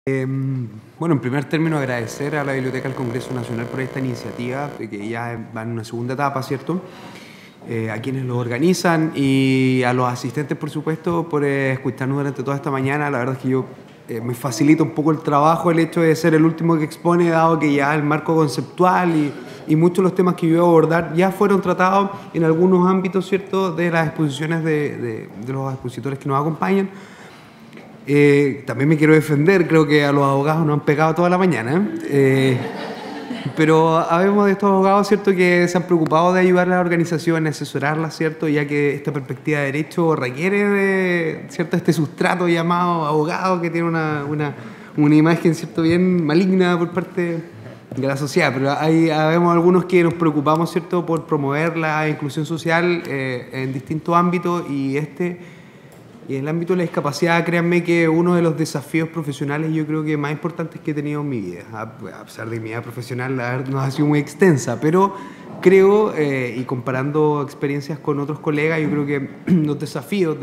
Bueno, en primer término agradecer a la Biblioteca del Congreso Nacional por esta iniciativa, que ya va en una segunda etapa, ¿cierto? A quienes lo organizan y a los asistentes, por supuesto, por escucharnos durante toda esta mañana. La verdad es que yo me facilita un poco el trabajo el hecho de ser el último que expone, dado que ya el marco conceptual y muchos de los temas que yo voy a abordar ya fueron tratados en algunos ámbitos, ¿cierto?, de las exposiciones de los expositores que nos acompañan. También me quiero defender, creo que a los abogados nos han pegado toda la mañana, pero habemos de estos abogados, ¿cierto?, que se han preocupado de ayudar a la organización, asesorarla, ¿cierto?, ya que esta perspectiva de derecho requiere de, ¿cierto?, este sustrato llamado abogado, que tiene una imagen, ¿cierto?, bien maligna por parte de la sociedad, pero habemos algunos que nos preocupamos, ¿cierto?, por promover la inclusión social en distintos ámbitos, y en el ámbito de la discapacidad, créanme que uno de los desafíos profesionales yo creo que más importantes que he tenido en mi vida, a pesar de mi vida profesional, la verdad no ha sido muy extensa, pero creo, y comparando experiencias con otros colegas, yo creo que los desafíos,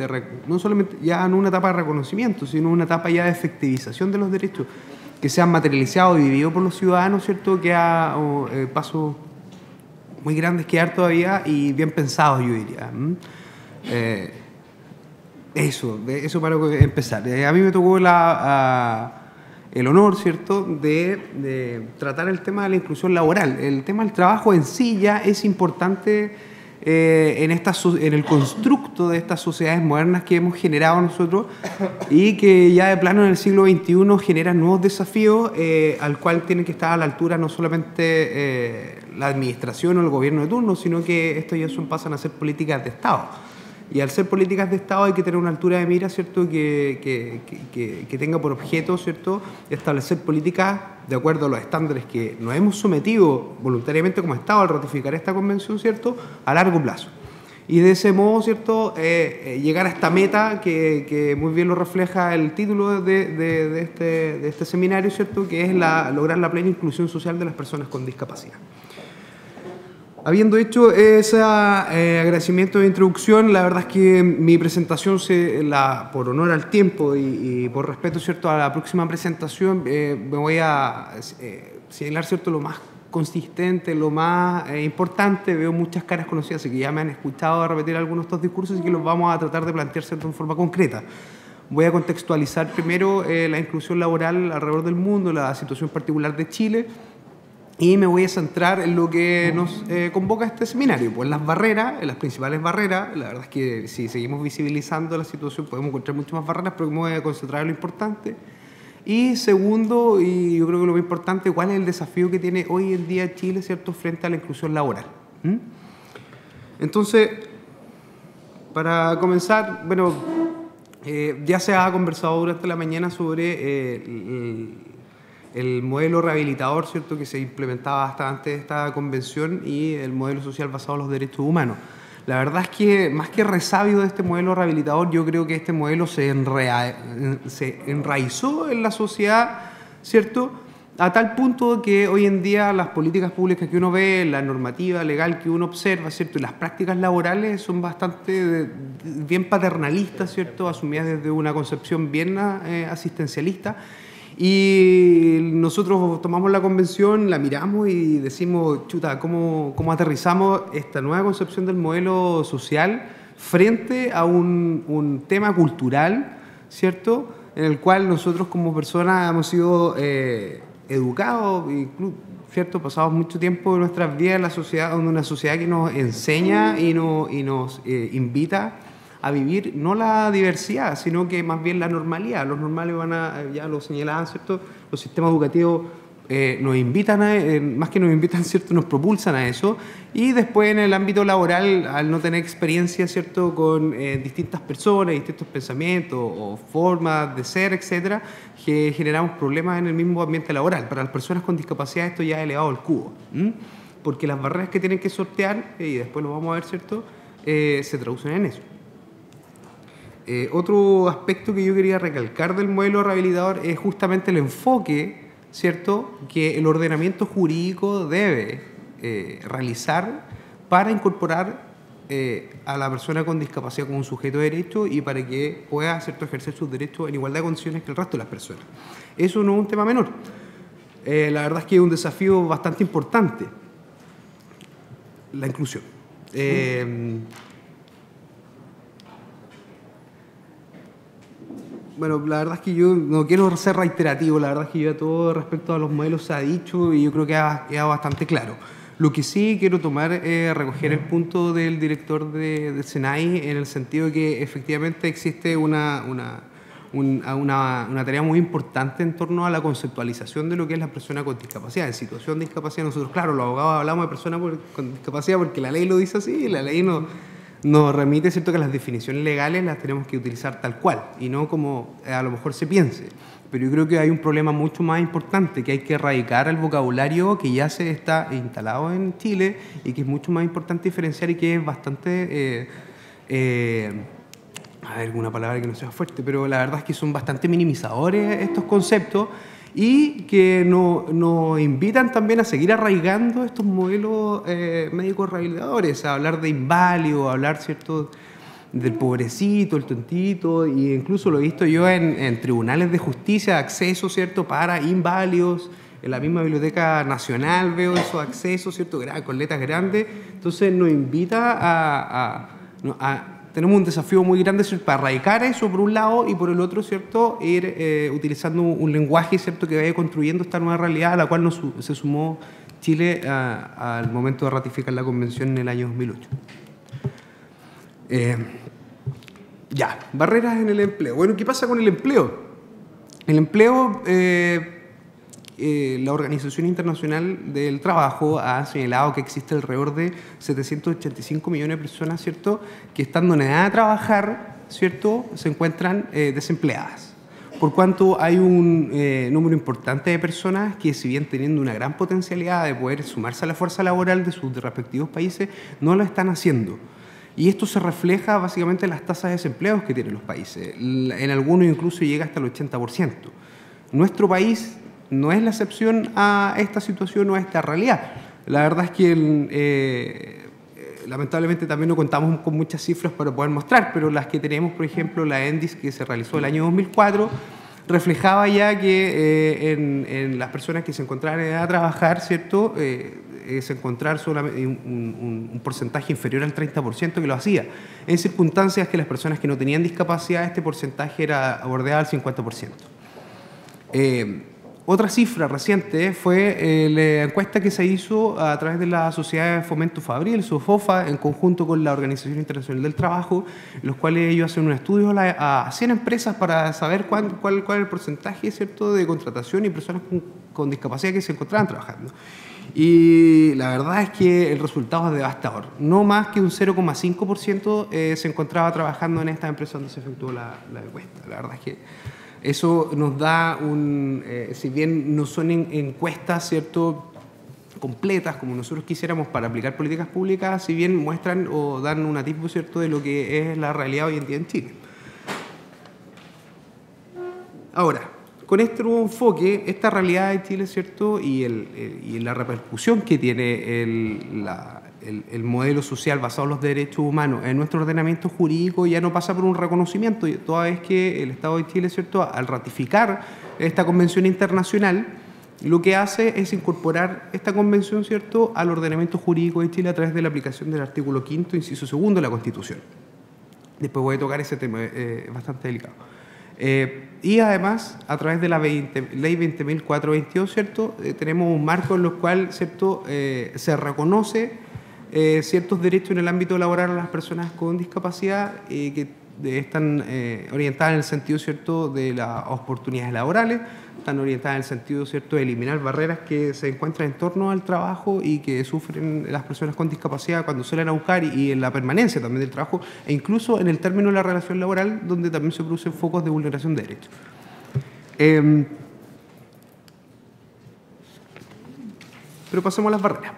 no solamente ya en una etapa de reconocimiento, sino en una etapa ya de efectivización de los derechos, que sean materializados y vividos por los ciudadanos, ¿cierto?, que a pasos muy grandes que dar todavía y bien pensados, yo diría. Eso para empezar. A mí me tocó el honor, ¿cierto?, de tratar el tema de la inclusión laboral. El tema del trabajo en sí ya es importante en el constructo de estas sociedades modernas que hemos generado nosotros y que ya de plano en el siglo XXI generan nuevos desafíos al cual tienen que estar a la altura no solamente la administración o el gobierno de turno, sino que esto ya pasan a ser políticas de Estado. Y al ser políticas de Estado hay que tener una altura de mira, ¿cierto?, que tenga por objeto, ¿cierto?, establecer políticas de acuerdo a los estándares que nos hemos sometido voluntariamente como Estado al ratificar esta convención, ¿cierto?, a largo plazo. Y de ese modo, ¿cierto?, llegar a esta meta que muy bien lo refleja el título de este seminario, ¿cierto?, que es lograr la plena inclusión social de las personas con discapacidad. Habiendo hecho ese agradecimiento de introducción, la verdad es que mi presentación, por honor al tiempo y por respeto, ¿cierto?, a la próxima presentación, me voy a señalar, ¿cierto?, lo más consistente, lo más importante. Veo muchas caras conocidas, así que ya me han escuchado repetir algunos de estos discursos y que los vamos a tratar de plantear, ¿cierto?, en forma concreta. Voy a contextualizar primero la inclusión laboral alrededor del mundo, la situación particular de Chile, y me voy a centrar en lo que nos convoca a este seminario, pues las barreras, las principales barreras. La verdad es que si seguimos visibilizando la situación podemos encontrar muchas más barreras, pero me voy a concentrar en lo importante. Y segundo, y yo creo que lo más importante, cuál es el desafío que tiene hoy en día Chile, ¿cierto?, frente a la inclusión laboral. Entonces, para comenzar, bueno, ya se ha conversado durante la mañana sobre el modelo rehabilitador, ¿cierto?, que se implementaba hasta antes de esta convención, y el modelo social basado en los derechos humanos. La verdad es que, más que resabio de este modelo rehabilitador, yo creo que este modelo se enraizó en la sociedad, ¿cierto?, a tal punto que hoy en día las políticas públicas que uno ve, la normativa legal que uno observa, ¿cierto?, y las prácticas laborales son bastante bien paternalistas, ¿cierto?, asumidas desde una concepción bien asistencialista. Y nosotros tomamos la convención, la miramos y decimos, chuta, ¿cómo aterrizamos esta nueva concepción del modelo social frente a un tema cultural, ¿cierto?, en el cual nosotros como personas hemos sido educados, ¿cierto?, pasamos mucho tiempo de nuestras vidas en la sociedad, una sociedad que nos enseña y nos invita a vivir no la diversidad, sino que más bien la normalidad. Los normales ya lo señalaban, ¿cierto?, los sistemas educativos nos invitan, más que nos invitan, ¿cierto?, nos propulsan a eso. Y después en el ámbito laboral, al no tener experiencia, ¿cierto?, con distintas personas, distintos pensamientos o formas de ser, etcétera, que generamos problemas en el mismo ambiente laboral. Para las personas con discapacidad esto ya ha elevado el cubo, porque las barreras que tienen que sortear, y después lo vamos a ver, ¿cierto?, se traducen en eso. Otro aspecto que yo quería recalcar del modelo rehabilitador es justamente el enfoque, ¿cierto?, que el ordenamiento jurídico debe realizar para incorporar a la persona con discapacidad como un sujeto de derecho y para que pueda, ¿cierto?, ejercer sus derechos en igualdad de condiciones que el resto de las personas. Eso no es un tema menor. La verdad es que es un desafío bastante importante, la inclusión. Bueno, la verdad es que yo no quiero ser reiterativo, la verdad es que ya todo respecto a los modelos se ha dicho y yo creo que ha quedado bastante claro. Lo que sí quiero tomar es recoger el punto del director de SENAI en el sentido de que efectivamente existe una tarea muy importante en torno a la conceptualización de lo que es la persona con discapacidad. En situación de discapacidad, nosotros, claro, los abogados hablamos de personas con discapacidad porque la ley lo dice así y la ley nos remite, ¿cierto?, que las definiciones legales las tenemos que utilizar tal cual y no como a lo mejor se piense. Pero yo creo que hay un problema mucho más importante, que hay que erradicar el vocabulario que ya se está instalado en Chile y que es mucho más importante diferenciar y que es bastante... a ver, alguna palabra que no sea fuerte, pero la verdad es que son bastante minimizadores estos conceptos y que nos invitan también a seguir arraigando estos modelos médicos rehabilitadores, a hablar de inválido, a hablar, ¿cierto?, del pobrecito, el tontito, e incluso lo he visto yo en tribunales de justicia, acceso, ¿cierto?, para inválidos. En la misma Biblioteca Nacional veo esos accesos, ¿cierto?, con letras grandes. Entonces nos invita tenemos un desafío muy grande, ¿cierto?, para erradicar eso por un lado y por el otro, ¿cierto?, ir utilizando un lenguaje, ¿cierto?, que vaya construyendo esta nueva realidad a la cual se sumó Chile al momento de ratificar la convención en el año 2008. Barreras en el empleo. Bueno, ¿qué pasa con el empleo? El empleo, la Organización Internacional del Trabajo ha señalado que existe alrededor de 785 millones de personas, ¿cierto?, que estando en edad de trabajar, ¿cierto?, se encuentran desempleadas. Por cuanto hay un número importante de personas que, si bien teniendo una gran potencialidad de poder sumarse a la fuerza laboral de sus respectivos países, no lo están haciendo. Y esto se refleja básicamente en las tasas de desempleo que tienen los países. En algunos incluso llega hasta el 80%. Nuestro país no es la excepción a esta situación o a esta realidad. La verdad es que lamentablemente también no contamos con muchas cifras para poder mostrar, pero las que tenemos, por ejemplo, la ENDIS que se realizó el año 2004, reflejaba ya que en las personas que se encontraban en edad de trabajar, ¿cierto?, se encontraba solamente un porcentaje inferior al 30% que lo hacía. En circunstancias que las personas que no tenían discapacidad, este porcentaje bordeaba al 50%. Otra cifra reciente fue la encuesta que se hizo a través de la Sociedad de Fomento Fabril, SOFOFA, en conjunto con la Organización Internacional del Trabajo, en los cuales ellos hacen un estudio a 100 empresas para saber cuál es el porcentaje, ¿cierto?, de contratación y personas con discapacidad que se encontraban trabajando. Y la verdad es que el resultado es devastador. No más que un 0,5% se encontraba trabajando en esta empresa donde se efectuó la encuesta. La verdad es que eso nos da si bien no son encuestas, ¿cierto?, completas como nosotros quisiéramos para aplicar políticas públicas, si bien muestran o dan un atisbo, ¿cierto?, de lo que es la realidad hoy en día en Chile. Ahora, con este nuevo enfoque, esta realidad de Chile, ¿cierto?, y la repercusión que tiene el modelo social basado en los derechos humanos en nuestro ordenamiento jurídico ya no pasa por un reconocimiento, toda vez que el Estado de Chile, ¿cierto?, al ratificar esta convención internacional, lo que hace es incorporar esta convención, ¿cierto?, al ordenamiento jurídico de Chile a través de la aplicación del artículo 5º, inciso 2 de la Constitución. Después voy a tocar ese tema, es bastante delicado. Y además, a través de la Ley 20.422, ¿cierto?, tenemos un marco en el cual, ¿cierto?, se reconoce ciertos derechos en el ámbito laboral a las personas con discapacidad que están orientadas en el sentido, ¿cierto?, de las oportunidades laborales, están orientadas en el sentido, ¿cierto?, de eliminar barreras que se encuentran en torno al trabajo y que sufren las personas con discapacidad cuando suelen a buscar y en la permanencia también del trabajo e incluso en el término de la relación laboral donde también se producen focos de vulneración de derechos. Pero pasemos a las barreras.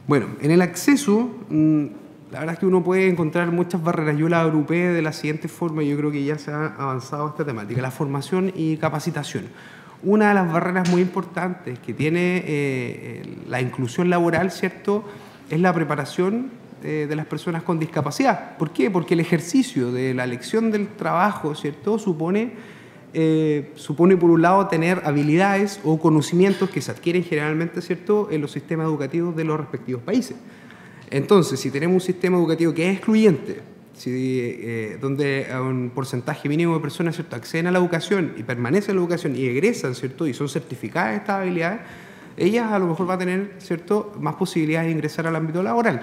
Bueno, en el acceso, la verdad es que uno puede encontrar muchas barreras. Yo las agrupé de la siguiente forma, y yo creo que ya se ha avanzado esta temática: la formación y capacitación. una de las barreras muy importantes que tiene la inclusión laboral, ¿cierto?, es la preparación de las personas con discapacidad. ¿Por qué? Porque el ejercicio de la elección del trabajo, ¿cierto?, supone por un lado tener habilidades o conocimientos que se adquieren generalmente, ¿cierto?, en los sistemas educativos de los respectivos países. Entonces, si tenemos un sistema educativo que es excluyente, donde un porcentaje mínimo de personas, ¿cierto?, acceden a la educación y permanecen en la educación y egresan, ¿cierto?, y son certificadas estas habilidades, ellas a lo mejor van a tener, ¿cierto?, más posibilidades de ingresar al ámbito laboral.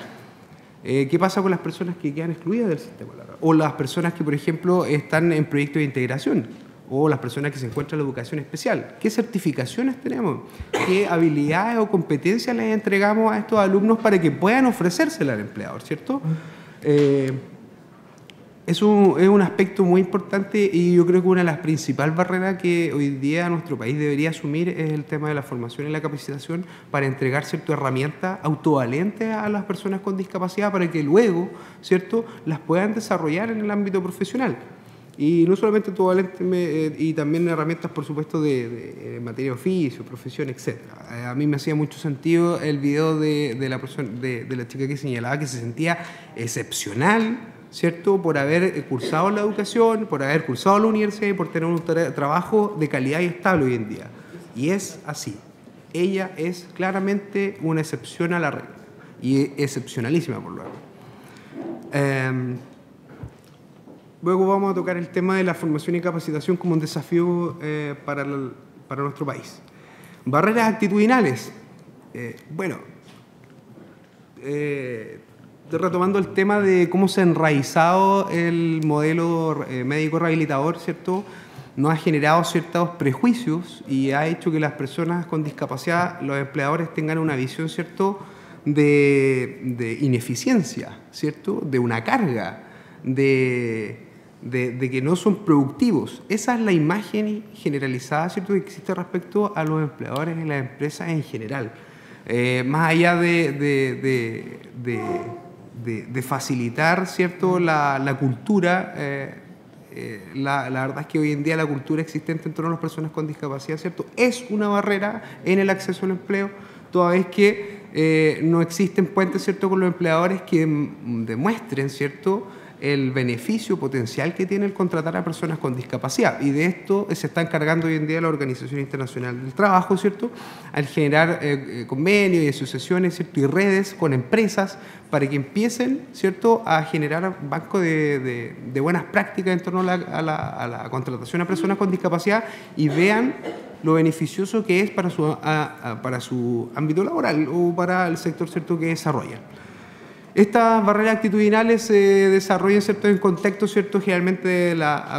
¿Qué pasa con las personas que quedan excluidas del sistema laboral? O las personas que, por ejemplo, están en proyectos de integración, o las personas que se encuentran en la educación especial. ¿Qué certificaciones tenemos? ¿Qué habilidades o competencias les entregamos a estos alumnos para que puedan ofrecérsela al empleador, ¿cierto? Es un aspecto muy importante y yo creo que una de las principales barreras que hoy día nuestro país debería asumir es el tema de la formación y la capacitación para entregar, ¿cierto?, herramientas autovalentes a las personas con discapacidad para que luego, ¿cierto?, las puedan desarrollar en el ámbito profesional. Y no solamente autovalentes, y también herramientas, por supuesto, de materia de oficio, profesión, etc. A mí me hacía mucho sentido el video de la chica que señalaba que se sentía excepcional, ¿cierto?, por haber cursado la educación, por haber cursado la universidad y por tener un trabajo de calidad y estable hoy en día. Y es así. Ella es claramente una excepción a la regla. Y excepcionalísima, por lo menos. Luego vamos a tocar el tema de la formación y capacitación como un desafío para nuestro país. Barreras actitudinales. Retomando el tema de cómo se ha enraizado el modelo médico rehabilitador, ¿cierto?, nos ha generado ciertos prejuicios y ha hecho que las personas con discapacidad, los empleadores, tengan una visión, ¿cierto?, de ineficiencia, ¿cierto?, de una carga, de que no son productivos. Esa es la imagen generalizada, ¿cierto?, que existe respecto a los empleadores en las empresas en general. Más allá de facilitar, ¿cierto?, la cultura, la verdad es que hoy en día la cultura existente en torno a las personas con discapacidad, ¿cierto?, es una barrera en el acceso al empleo, toda vez que no existen puentes, ¿cierto?, con los empleadores que demuestren, ¿cierto?, el beneficio potencial que tiene el contratar a personas con discapacidad. Y de esto se está encargando hoy en día la Organización Internacional del Trabajo, ¿cierto?, al generar convenios y asociaciones, ¿cierto?, y redes con empresas para que empiecen, ¿cierto?, a generar bancos de buenas prácticas en torno a la contratación a personas con discapacidad y vean lo beneficioso que es para su ámbito laboral o para el sector, ¿cierto?, que desarrollan. Estas barreras actitudinales se desarrollan, ¿cierto?, en contextos, ¿cierto?, generalmente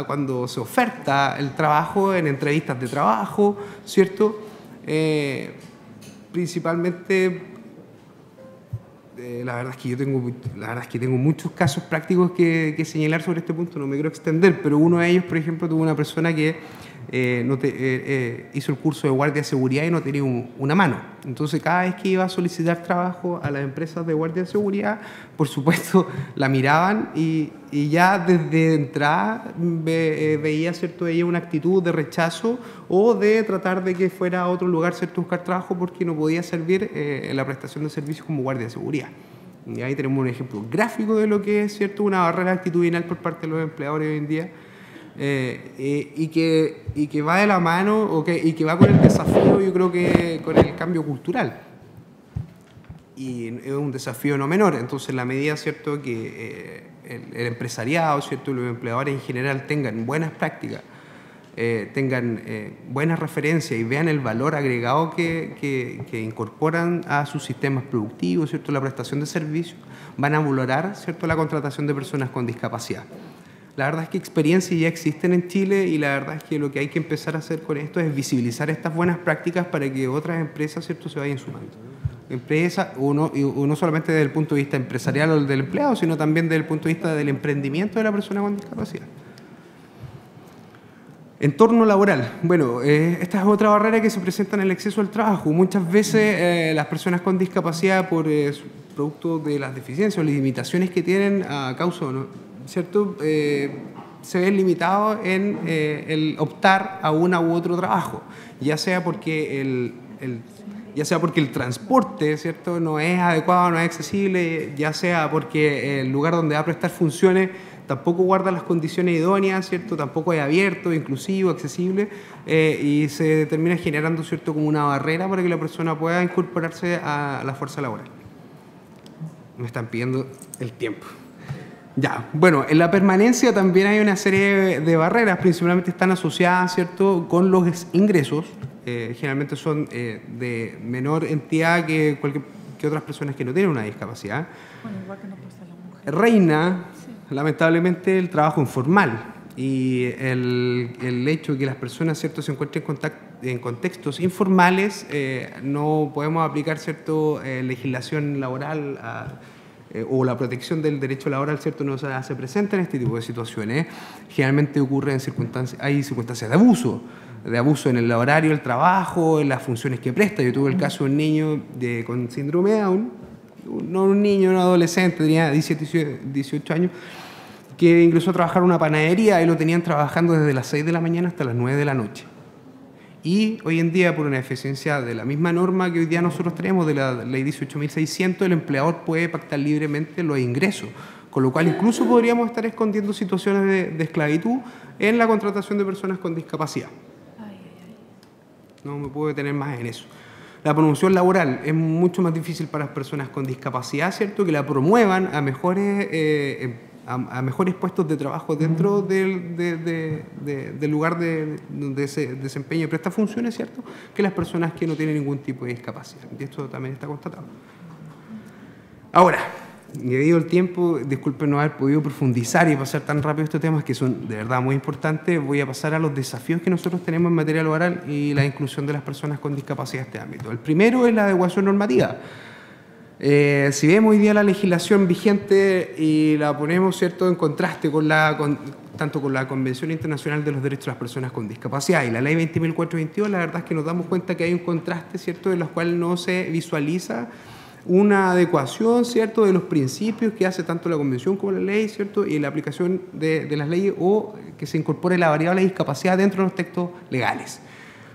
cuando se oferta el trabajo en entrevistas de trabajo, ¿cierto? Principalmente, la verdad es que tengo muchos casos prácticos que señalar sobre este punto, no me quiero extender, pero uno de ellos, por ejemplo, tuvo una persona que hizo el curso de guardia de seguridad y no tenía una mano. Entonces, cada vez que iba a solicitar trabajo a las empresas de guardia de seguridad, por supuesto, la miraban y ya desde entrada veía, ¿cierto?, ella una actitud de rechazo o de tratar de que fuera a otro lugar, ¿cierto?, buscar trabajo porque no podía servir en la prestación de servicios como guardia de seguridad. Y ahí tenemos un ejemplo gráfico de lo que es, ¿cierto?, una barrera actitudinal por parte de los empleadores hoy en día. Y que va de la mano y que va con el desafío, yo creo que con el cambio cultural. Y es un desafío no menor. Entonces, en la medida, ¿cierto?, que el empresariado, ¿cierto?, y los empleadores en general tengan buenas prácticas, tengan buenas referencias y vean el valor agregado que incorporan a sus sistemas productivos, ¿cierto?, la prestación de servicios, van a valorar, ¿cierto?, la contratación de personas con discapacidad. La verdad es que experiencias ya existen en Chile y la verdad es que lo que hay que empezar a hacer con esto es visibilizar estas buenas prácticas para que otras empresas, ¿cierto?, se vayan sumando. Empresas, no solamente desde el punto de vista empresarial o del empleado, sino también desde el punto de vista del emprendimiento de la persona con discapacidad. Entorno laboral. Bueno, esta es otra barrera que se presenta en el acceso al trabajo. Muchas veces las personas con discapacidad, por producto de las deficiencias o limitaciones que tienen a causa, ¿no?, ¿cierto?, se ven limitados en el optar a una u otro trabajo, ya sea porque el transporte, ¿cierto?, no es adecuado, no es accesible, ya sea porque el lugar donde va a prestar funciones tampoco guarda las condiciones idóneas, ¿cierto?, tampoco es abierto, inclusivo, accesible, y se termina generando, ¿cierto?, como una barrera para que la persona pueda incorporarse a la fuerza laboral. Me están pidiendo el tiempo. Ya, bueno, en la permanencia también hay una serie de barreras, principalmente están asociadas, ¿cierto?, con los ingresos. Generalmente son de menor entidad que otras personas que no tienen una discapacidad. Bueno, igual que no pasa a la mujer. Reina, sí, lamentablemente, el trabajo informal y el hecho de que las personas, ¿cierto?, se encuentren en contextos informales, no podemos aplicar, ¿cierto?, legislación laboral o la protección del derecho laboral, ¿cierto?, no se hace presente en este tipo de situaciones. Generalmente ocurre hay circunstancias de abuso en el horario del trabajo, en las funciones que presta. Yo tuve el caso de un niño con síndrome de Down, no un niño, un adolescente, tenía 18 años, que ingresó a trabajar en una panadería y lo tenían trabajando desde las 6 de la mañana hasta las 9 de la noche. Y hoy en día, por una deficiencia de la misma norma que hoy día nosotros tenemos, de la ley 18.600, el empleador puede pactar libremente los ingresos, con lo cual incluso podríamos estar escondiendo situaciones de esclavitud en la contratación de personas con discapacidad. No me puedo detener más en eso. La promoción laboral es mucho más difícil para las personas con discapacidad, ¿cierto?, que la promuevan a mejores puestos de trabajo dentro del lugar donde se desempeña y presta funciones, ¿cierto?, que las personas que no tienen ningún tipo de discapacidad. Y esto también está constatado. Ahora, debido al tiempo, disculpen no haber podido profundizar y pasar tan rápido estos temas que son de verdad muy importantes, voy a pasar a los desafíos que nosotros tenemos en materia laboral y la inclusión de las personas con discapacidad en este ámbito. El primero es la adecuación normativa. Si vemos hoy día la legislación vigente y la ponemos, ¿cierto?, en contraste tanto con la Convención Internacional de los Derechos de las Personas con Discapacidad y la Ley 20.422, la verdad es que nos damos cuenta que hay un contraste, ¿cierto?, en los cuales no se visualiza una adecuación, ¿cierto?, de los principios que hace tanto la Convención como la ley, ¿cierto?, y la aplicación de las leyes, o que se incorpore la variable discapacidad dentro de los textos legales.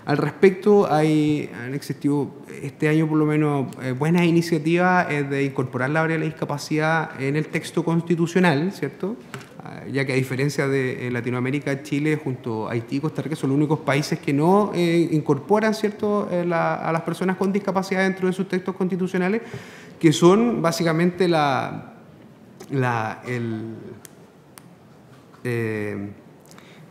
Al respecto, han existido este año por lo menos buenas iniciativas de incorporar la variable discapacidad en el texto constitucional, ¿cierto?, ya que a diferencia de Latinoamérica, Chile junto a Haití y Costa Rica son los únicos países que no incorporan, ¿cierto?, a las personas con discapacidad dentro de sus textos constitucionales, que son básicamente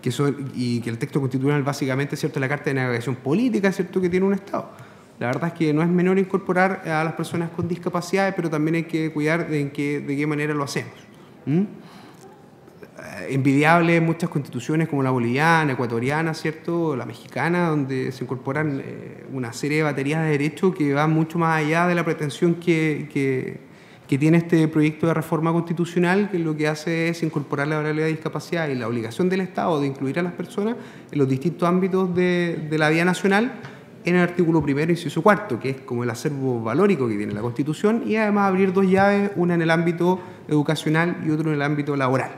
que el texto constitucional básicamente, ¿cierto?, es la carta de navegación política, ¿cierto?, que tiene un Estado. La verdad es que no es menor incorporar a las personas con discapacidades, pero también hay que cuidar de qué manera lo hacemos. Envidiable muchas constituciones como la boliviana, ecuatoriana, ¿cierto?, la mexicana, donde se incorporan una serie de baterías de derechos que van mucho más allá de la pretensión que tiene este proyecto de reforma constitucional, que lo que hace es incorporar la variable de discapacidad y la obligación del Estado de incluir a las personas en los distintos ámbitos de la vida nacional en el artículo 1º, inciso 4, que es como el acervo valórico que tiene la Constitución, y además abrir dos llaves, una en el ámbito educacional y otra en el ámbito laboral.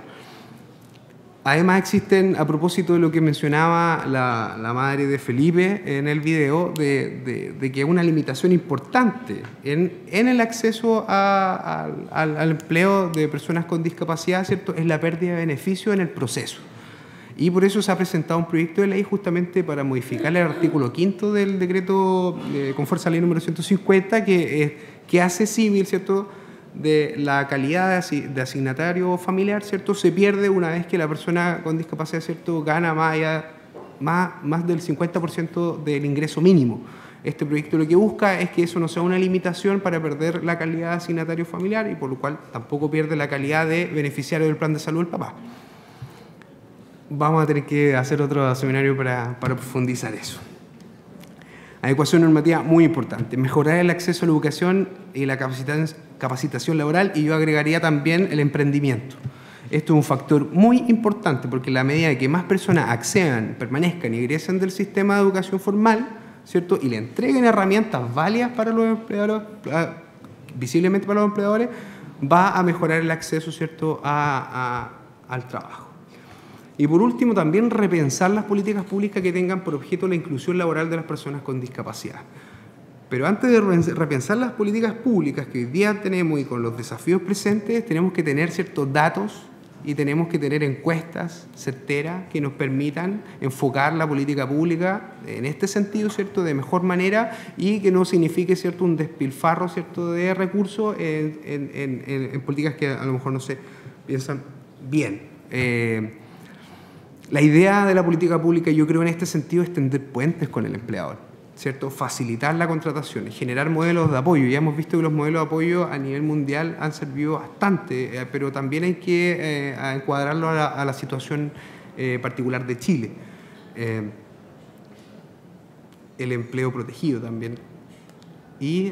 Además existen, a propósito de lo que mencionaba la madre de Felipe en el video, de que una limitación importante en el acceso al empleo de personas con discapacidad, ¿cierto?, es la pérdida de beneficio en el proceso. Y por eso se ha presentado un proyecto de ley justamente para modificar el artículo 5º del decreto con fuerza ley número 150, que hace civil, ¿cierto?, de la calidad de asignatario familiar, ¿cierto?, se pierde una vez que la persona con discapacidad, ¿cierto?, gana más del 50% del ingreso mínimo. Este proyecto lo que busca es que eso no sea una limitación para perder la calidad de asignatario familiar y por lo cual tampoco pierde la calidad de beneficiario del plan de salud del papá. Vamos a tener que hacer otro seminario para profundizar eso. Adecuación normativa muy importante. Mejorar el acceso a la educación y la capacitación laboral, y yo agregaría también el emprendimiento. Esto es un factor muy importante porque en la medida de que más personas accedan, permanezcan y egresen del sistema de educación formal, ¿cierto?, y le entreguen herramientas válidas para los empleadores, visiblemente para los empleadores, va a mejorar el acceso, ¿cierto?, al trabajo. Y por último, también repensar las políticas públicas que tengan por objeto la inclusión laboral de las personas con discapacidad. Pero antes de repensar las políticas públicas que hoy día tenemos y con los desafíos presentes, tenemos que tener ciertos datos y tenemos que tener encuestas certeras que nos permitan enfocar la política pública en este sentido, ¿cierto?, de mejor manera, y que no signifique, ¿cierto?, un despilfarro, ¿cierto?, de recursos en políticas que a lo mejor no se piensan bien. La idea de la política pública, yo creo, en este sentido es tender puentes con el empleador, ¿cierto?, facilitar la contratación, generar modelos de apoyo. Ya hemos visto que los modelos de apoyo a nivel mundial han servido bastante, pero también hay que encuadrarlo a la situación particular de Chile. El empleo protegido también. Y,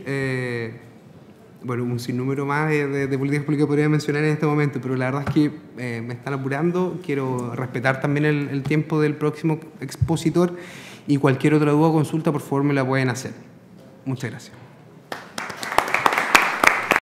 bueno, un sinnúmero más de políticas públicas que podría mencionar en este momento, pero la verdad es que me están apurando. Quiero respetar también el tiempo del próximo expositor. Y cualquier otra duda o consulta, por favor, me la pueden hacer. Muchas gracias.